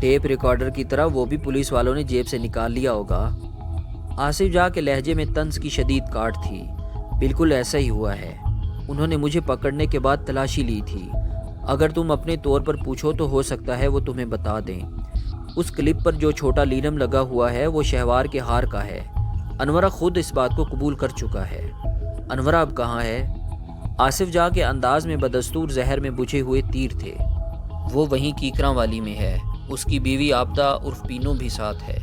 Tape recorder کی طرح وہ بھی پولیس والوں نے جیب سے نکال لیا ہوگا۔ آصف جاں کے لہجے میں طنز کی شدید کاٹ تھی۔ بالکل ایسا ہی ہوا ہے۔ انہوں نے مجھے پکڑنے کے بعد تلاشی لی تھی۔ اگر تم اپنے طور پر پوچھو تو ہو سکتا ہے وہ تمہیں بتا دیں۔ اس کلپ پر جو چھوٹا لینم لگا ہوا ہے وہ شہوار کے ہار کا ہے۔ انورہ خود اس بات کو قبول کر چکا ہے۔ انورہ اب کہاں ہے؟ آصف جاں کے انداز میں بدستور زہر میں بجھے ہوئے تیر تھے۔ وہ وہیں کیکراں والی میں ہے۔ اس کی بیوی آبدہ عرف پینو بھی ساتھ ہے۔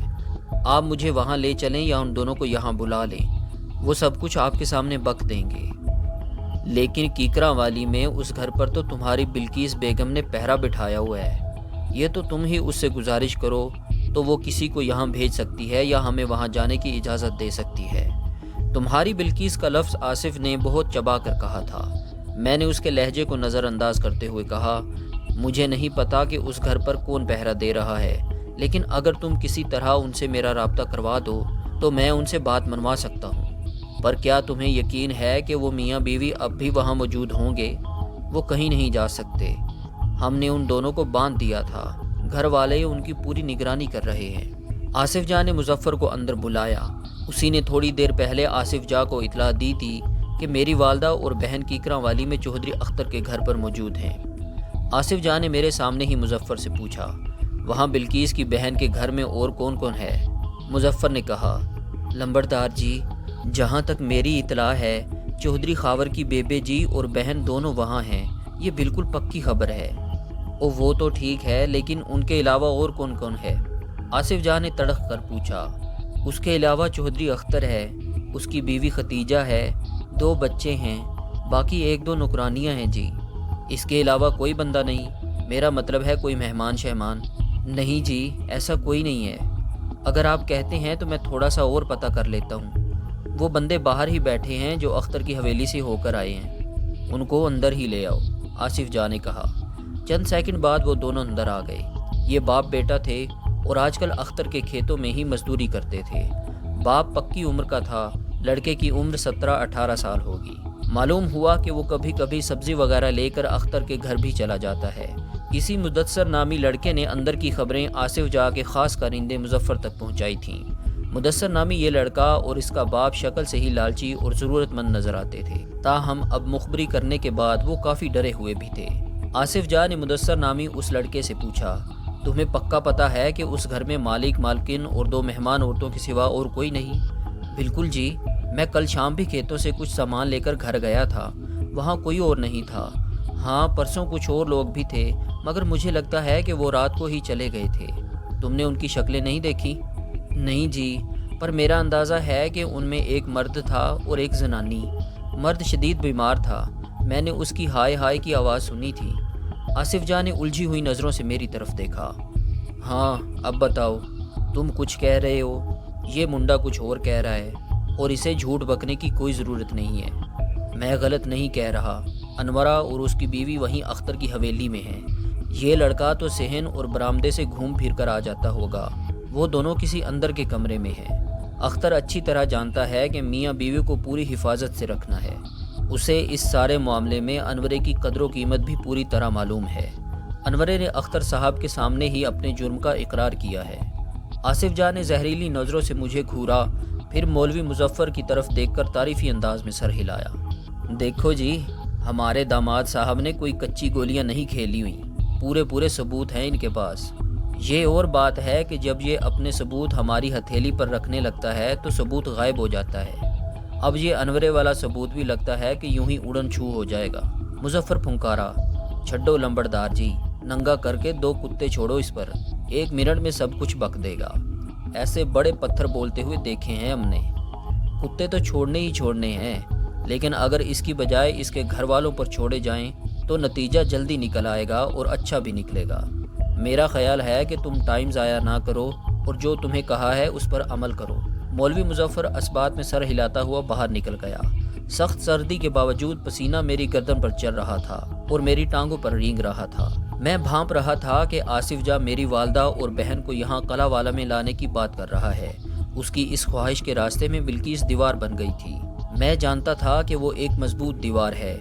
آپ مجھے وہاں لے چلیں یا ان دونوں کو یہاں بلا لیں، وہ سب کچھ آپ کے سامنے بک دیں گے۔ لیکن کیکراں والی میں اس گھر پر تو تمہاری بلقیس بیگم نے پہرا بٹھایا ہوا ہے۔ یہ تو تم ہی اس سے گزارش کرو تو وہ کسی کو یہاں بھیج سکتی ہے یا ہمیں وہاں جانے کی اجازت دے سکتی ہے۔ تمہاری بلقیس کا لفظ آصف نے بہت چبا کر کہا تھا۔ میں نے اس کے لہجے کو نظر انداز کرتے ہوئے کہا، مجھے نہیں پتا کہ اس گھر پر کون پہرا دے رہا ہے، لیکن اگر تم کسی طرح ان سے میرا رابطہ کروا دو تو میں ان سے بات منوا سکتا ہوں۔ پر کیا تمہیں یقین ہے کہ وہ میاں بیوی اب بھی وہاں موجود ہوں گے؟ وہ کہیں نہیں جا سکتے۔ ہم نے ان دونوں کو باندھ دیا تھا، گھر والے ان کی پوری نگرانی کر رہے ہیں۔ آصف جاں نے مظفر کو اندر بلایا۔ اسی نے تھوڑی دیر پہلے آصف جاں کو اطلاع دی تھی کہ میری والدہ اور بہن کیکراں والی میں چودھری اختر کے گھر پر موجود ہیں۔ آصف جاں نے میرے سامنے ہی مظفر سے پوچھا، وہاں بلقیس کی بہن کے گھر میں اور کون کون ہے؟ مظفر نے کہا، لمبردار جی، جہاں تک میری اطلاع ہے چودھری خاور کی بیبے جی اور بہن دونوں وہاں ہیں، یہ بالکل پکی خبر ہے۔ او وہ تو ٹھیک ہے، لیکن ان کے علاوہ اور کون کون ہے؟ آصف جاں نے تڑق کر پوچھا۔ اس کے علاوہ چودھری اختر ہے، اس کی بیوی ختیجہ ہے، 2 بچے ہیں، باقی 1-2 نوکرانیاں ہیں جی۔ اس کے علاوہ کوئی بندہ نہیں؟ میرا مطلب ہے کوئی مہمان شہمان؟ نہیں جی، ایسا کوئی نہیں ہے۔ اگر آپ کہتے ہیں تو میں تھوڑا سا اور پتہ کر لیتا ہوں۔ وہ بندے باہر ہی بیٹھے ہیں جو اختر کی حویلی سے ہو کر آئے ہیں، ان کو اندر ہی لے آؤ، آصف جاں نے کہا۔ چند سیکنڈ بعد وہ دونوں اندر آ گئے۔ یہ باپ بیٹا تھے اور آج کل اختر کے کھیتوں میں ہی مزدوری کرتے تھے۔ باپ پکی عمر کا تھا، لڑکے کی عمر 17-18 سال ہوگی۔ معلوم ہوا کہ وہ کبھی کبھی سبزی وغیرہ لے کر اختر کے گھر بھی چلا جاتا ہے۔ اسی مدثر نامی لڑکے نے اندر کی خبریں آصف جاں کے خاص کارندے مظفر تک پہنچائی تھیں۔ مدثر نامی یہ لڑکا اور اس کا باپ شکل سے ہی لالچی اور ضرورت مند نظر آتے تھے، تاہم اب مخبری کرنے کے بعد وہ کافی ڈرے ہوئے بھی تھے۔ آصف جاں نے مدثر نامی اس لڑکے سے پوچھا، تمہیں پکا پتہ ہے کہ اس گھر میں مالک مالکن اور 2 مہمان عورتوں کے سوا اور کوئی نہیں؟ بالکل جی، میں کل شام بھی کھیتوں سے کچھ سامان لے کر گھر گیا تھا، وہاں کوئی اور نہیں تھا۔ ہاں، پرسوں کچھ اور لوگ بھی تھے، مگر مجھے لگتا ہے کہ وہ رات کو ہی چلے گئے تھے۔ تم نے ان کی شکلیں نہیں دیکھی؟ نہیں جی، پر میرا اندازہ ہے کہ ان میں ایک مرد تھا اور ایک زنانی۔ مرد شدید بیمار تھا، میں نے اس کی ہائے ہائے کی آواز سنی تھی۔ آصف جاں نے الجھی ہوئی نظروں سے میری طرف دیکھا۔ ہاں، اب بتاؤ، تم کچھ کہہ رہے ہو، یہ منڈا کچھ اور کہہ رہا ہے، اور اسے جھوٹ بکنے کی کوئی ضرورت نہیں ہے۔ میں غلط نہیں کہہ رہا، انورہ اور اس کی بیوی وہیں اختر کی حویلی میں ہیں۔ یہ لڑکا تو صحن اور برآمدے سے گھوم پھر کر آ جاتا ہوگا، وہ دونوں کسی اندر کے کمرے میں ہیں۔ اختر اچھی طرح جانتا ہے کہ میاں بیوی کو پوری حفاظت سے رکھنا ہے۔ اسے اس سارے معاملے میں انورے کی قدر و قیمت بھی پوری طرح معلوم ہے۔ انورے نے اختر صاحب کے سامنے ہی اپنے جرم کا اقرار کیا ہے۔ آصف جاں نے زہریلی نظروں سے مجھے گھورا، پھر مولوی مظفر کی طرف دیکھ کر تعریفی انداز میں سر ہلایا۔ دیکھو جی، ہمارے داماد صاحب نے کوئی کچی گولیاں نہیں کھیلی ہوئیں، پورے ثبوت ہیں ان کے پاس۔ یہ اور بات ہے کہ جب یہ اپنے ثبوت ہماری ہتھیلی پر رکھنے لگتا ہے تو ثبوت غائب ہو جاتا ہے۔ اب یہ انورے والا ثبوت بھی لگتا ہے کہ یوں ہی اڑن چھو ہو جائے گا۔ مظفر پھنکارا، چھڈو لمبڑدار جی، ننگا کر کے 2 کتے چھوڑو اس پر، 1 منٹ میں سب کچھ بک دے گا۔ ایسے بڑے پتھر بولتے ہوئے دیکھے ہیں ہم نے۔ کتے تو چھوڑنے ہی چھوڑنے ہیں، لیکن اگر اس کی بجائے اس کے گھر والوں پر چھوڑے جائیں تو نتیجہ جلدی نکل آئے گا اور اچھا بھی نکلے گا۔ میرا خیال ہے کہ تم ٹائم ضائع نہ کرو اور جو تمہیں کہا ہے اس پر عمل کرو۔ مولوی مظفر اسبات میں سر ہلاتا ہوا باہر نکل گیا۔ سخت سردی کے باوجود پسینہ میری گردن پر چل رہا تھا اور میری ٹانگوں پر رینگ رہا تھا۔ میں بھانپ رہا تھا کہ آصف جاں میری والدہ اور بہن کو یہاں قلعہ والا میں لانے کی بات کر رہا ہے۔ اس کی اس خواہش کے راستے میں بلقیس دیوار بن گئی تھی۔ میں جانتا تھا کہ وہ ایک مضبوط دیوار ہے۔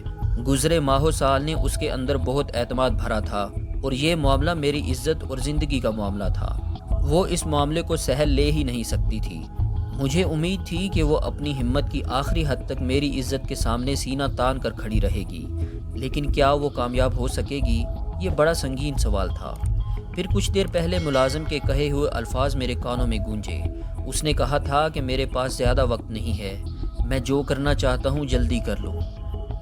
گزرے ماہ و سال نے اس کے اندر بہت اعتماد بھرا تھا اور یہ معاملہ میری عزت اور زندگی کا معاملہ تھا۔ وہ اس معاملے کو سہل لے ہی نہیں سکتی تھی۔ مجھے امید تھی کہ وہ اپنی ہمت کی آخری حد تک میری عزت کے سامنے سینہ تان کر کھڑی رہے گی، لیکن کیا وہ کامیاب ہو سکے گی؟ یہ بڑا سنگین سوال تھا۔ پھر کچھ دیر پہلے ملازم کے کہے ہوئے الفاظ میرے کانوں میں گونجے۔ اس نے کہا تھا کہ میرے پاس زیادہ وقت نہیں ہے، میں جو کرنا چاہتا ہوں جلدی کر لوں۔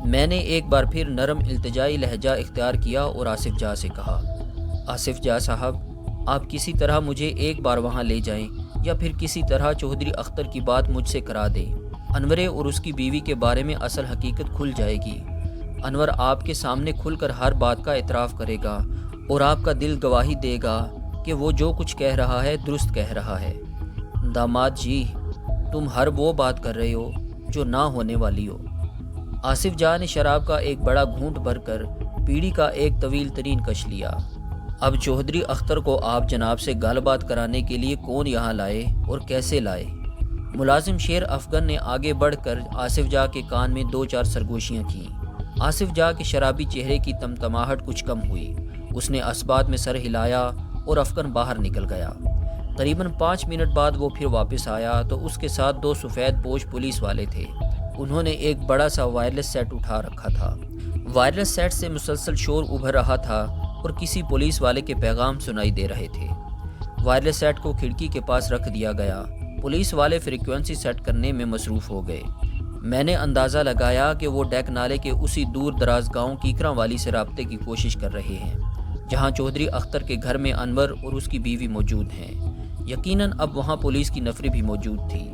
میں نے ایک بار پھر نرم التجائی لہجہ اختیار کیا اور آصف جاہ سے کہا، آصف جاہ صاحب، آپ کسی طرح مجھے ایک بار وہاں لے جائیں یا پھر کسی طرح چودھری اختر کی بات مجھ سے کرا دیں۔ انورے اور اس کی بیوی کے بارے میں اصل حقیقت کھل جائے گی۔ انور آپ کے سامنے کھل کر ہر بات کا اعتراف کرے گا اور آپ کا دل گواہی دے گا کہ وہ جو کچھ کہہ رہا ہے درست کہہ رہا ہے۔ داماد جی، تم ہر وہ بات کر رہے ہو جو نہ ہونے والی ہو۔ آصف جاہ نے شراب کا ایک بڑا گھونٹ بھر کر پیڑھی کا ایک طویل ترین کش لیا۔ اب چودھری اختر کو آپ جناب سے گال بات کرانے کے لیے کون یہاں لائے اور کیسے لائے؟ ملازم شیر افغن نے آگے بڑھ کر آصف جاہ کے کان میں 2-4 سرگوشیاں کیں۔ آصف جاہ کے شرابی چہرے کی تمتماہٹ کچھ کم ہوئی۔ اس نے اسبات میں سر ہلایا اور افغن باہر نکل گیا۔ قریباً 5 منٹ بعد وہ پھر واپس آیا تو اس کے ساتھ 2 سفید پوش پولیس والے تھے۔ انہوں نے ایک بڑا سا وائرلیس سیٹ اٹھا رکھا تھا۔ وائرلیس سیٹ سے مسلسل شور ابھر رہا تھا اور کسی پولیس والے کے پیغام سنائی دے رہے تھے۔ وائرلیس سیٹ کو کھڑکی کے پاس رکھ دیا گیا۔ پولیس والے فریکوینسی سیٹ کرنے میں مصروف ہو گئے۔ میں نے اندازہ لگایا کہ وہ ڈیک نالے کے اسی دور دراز گاؤں کیکراں والی سے رابطے کی کوشش کر رہے ہیں، جہاں چودھری اختر کے گھر میں انور اور اس کی بیوی موجود ہیں۔ یقیناً اب وہاں پولیس کی نفری بھی موجود تھی۔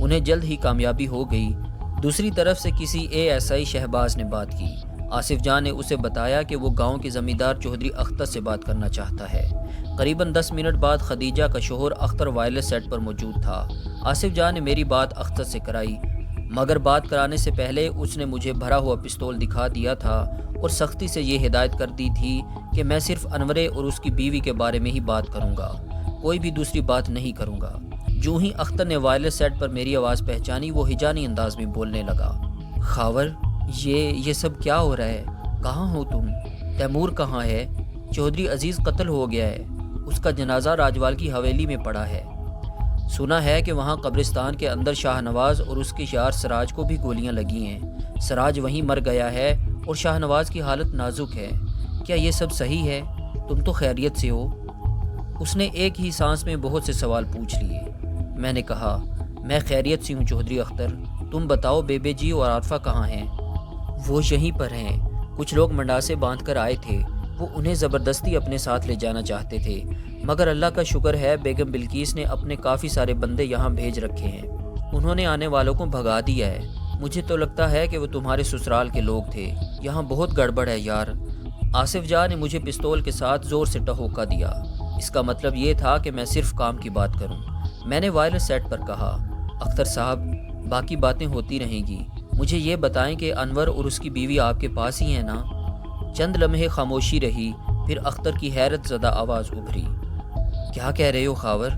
انہیں جلد ہی کامیابی ہو گئی۔ دوسری طرف سے کسی ASI شہباز نے بات کی۔ آصف جاہ نے اسے بتایا کہ وہ گاؤں کے زمیندار چودھری اختر سے بات کرنا چاہتا ہے۔ قریباً 10 منٹ بعد خدیجہ کا شوہر اختر وائرلیس سیٹ پر موجود تھا۔ آصف جاہ نے میری بات اختر سے کرائی، مگر بات کرانے سے پہلے اس نے مجھے بھرا ہوا پستول دکھا دیا تھا اور سختی سے یہ ہدایت کر دی تھی کہ میں صرف انورے اور اس کی بیوی کے بارے میں ہی بات کروں گا، کوئی بھی دوسری بات نہیں کروں گا۔ جو ہی اختر نے وائرلیس سیٹ پر میری آواز پہچانی، وہ ہجانی انداز میں بولنے لگا، خاور، یہ سب کیا ہو رہا ہے؟ کہاں ہو تم؟ تیمور کہاں ہے؟ چودھری عزیز قتل ہو گیا ہے، اس کا جنازہ راجوال کی حویلی میں پڑا ہے۔ سنا ہے کہ وہاں قبرستان کے اندر شاہ نواز اور اس کے یار سراج کو بھی گولیاں لگی ہیں۔ سراج وہیں مر گیا ہے اور شاہ نواز کی حالت نازک ہے۔ کیا یہ سب صحیح ہے؟ تم تو خیریت سے ہو؟ اس نے ایک ہی سانس میں بہت سے سوال پوچھ لیے۔ میں نے کہا، میں خیریت سے ہوں چودھری اختر، تم بتاؤ بیبے جی اور عارفہ کہاں ہیں؟ وہ یہیں پر ہیں۔ کچھ لوگ منڈاسے باندھ کر آئے تھے، وہ انہیں زبردستی اپنے ساتھ لے جانا چاہتے تھے، مگر اللہ کا شکر ہے بیگم بلقیس نے اپنے کافی سارے بندے یہاں بھیج رکھے ہیں۔ انہوں نے آنے والوں کو بھگا دیا ہے۔ مجھے تو لگتا ہے کہ وہ تمہارے سسرال کے لوگ تھے۔ یہاں بہت گڑبڑ ہے یار۔ آصف جاہ نے مجھے پستول کے ساتھ زور سے ٹہوکا دیا۔ اس کا مطلب یہ تھا کہ میں صرف کام کی بات کروں۔ میں نے وائرلیس سیٹ پر کہا، اختر صاحب، باقی باتیں ہوتی رہیں گی، مجھے یہ بتائیں کہ انور اور اس کی بیوی آپ کے پاس ہی ہیں نا؟ چند لمحے خاموشی رہی، پھر اختر کی حیرت زدہ آواز ابھری، کیا کہہ رہے ہو خاور؟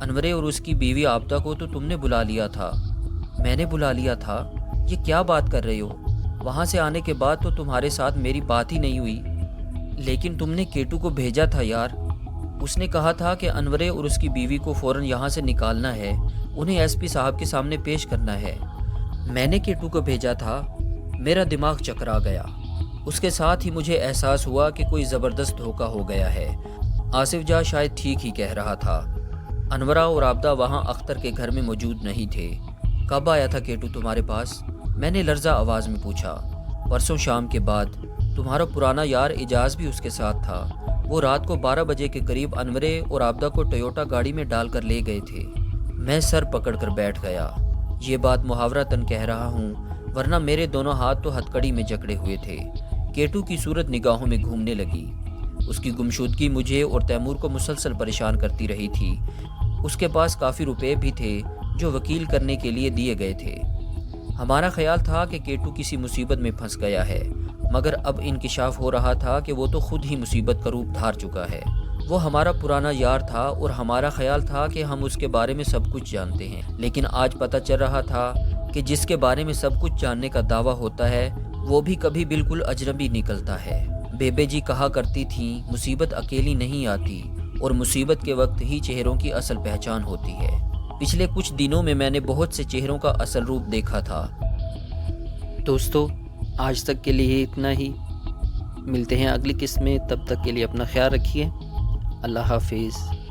انورے اور اس کی بیوی آبدہ کو تو تم نے بلا لیا تھا۔ میں نے بلا لیا تھا؟ یہ کیا بات کر رہے ہو؟ وہاں سے آنے کے بعد تو تمہارے ساتھ میری بات ہی نہیں ہوئی۔ لیکن تم نے کیٹو کو بھیجا تھا یار۔ اس نے کہا تھا کہ انورے اور اس کی بیوی کو فوراً یہاں سے نکالنا ہے، انہیں SP صاحب کے سامنے پیش کرنا ہے۔ میں نے کیٹو کو بھیجا تھا؟ میرا دماغ چکرا گیا۔ اس کے ساتھ ہی مجھے احساس ہوا کہ کوئی زبردست دھوکہ ہو گیا ہے۔ آصف جاہ شاید ٹھیک ہی کہہ رہا تھا۔ انورا اور آبدہ وہاں اختر کے گھر میں موجود نہیں تھے۔ کب آیا تھا کیٹو تمہارے پاس؟ میں نے لرزہ آواز میں پوچھا۔ پرسوں شام کے بعد۔ تمہارا پرانا یار اعجاز بھی اس کے ساتھ تھا۔ وہ رات کو 12 بجے کے قریب انورے اور آبدہ کو ٹویوٹا گاڑی میں ڈال کر لے گئے تھے۔ میں سر پکڑ کر بیٹھ گیا۔ یہ بات محاورتاً کہہ رہا ہوں، ورنہ میرے دونوں ہاتھ تو ہتھکڑی میں جکڑے ہوئے تھے۔ کیٹو کی صورت نگاہوں میں گھومنے لگی۔ اس کی گمشدگی مجھے اور تیمور کو مسلسل پریشان کرتی رہی تھی۔ اس کے پاس کافی روپے بھی تھے جو وکیل کرنے کے لیے دیے گئے تھے۔ ہمارا خیال تھا کہ کیٹو کسی مصیبت میں پھنس گیا ہے، مگر اب انکشاف ہو رہا تھا کہ وہ تو خود ہی مصیبت کا روپ دھار چکا ہے۔ وہ ہمارا پرانا یار تھا اور ہمارا خیال تھا کہ ہم اس کے بارے میں سب کچھ جانتے ہیں، لیکن آج پتہ چل رہا تھا کہ جس کے بارے میں سب کچھ جاننے کا دعویٰ ہوتا ہے وہ بھی کبھی بالکل اجنبی نکلتا ہے۔ بیبے جی کہا کرتی تھیں مصیبت اکیلی نہیں آتی اور مصیبت کے وقت ہی چہروں کی اصل پہچان ہوتی ہے۔ پچھلے کچھ دنوں میں میں نے بہت سے چہروں کا اصل روپ دیکھا تھا۔ دوستو آج تک کے لیے اتنا ہی، ملتے ہیں اگلی قسط میں، تب تک کے لیے اپنا خیال رکھیے، اللہ حافظ۔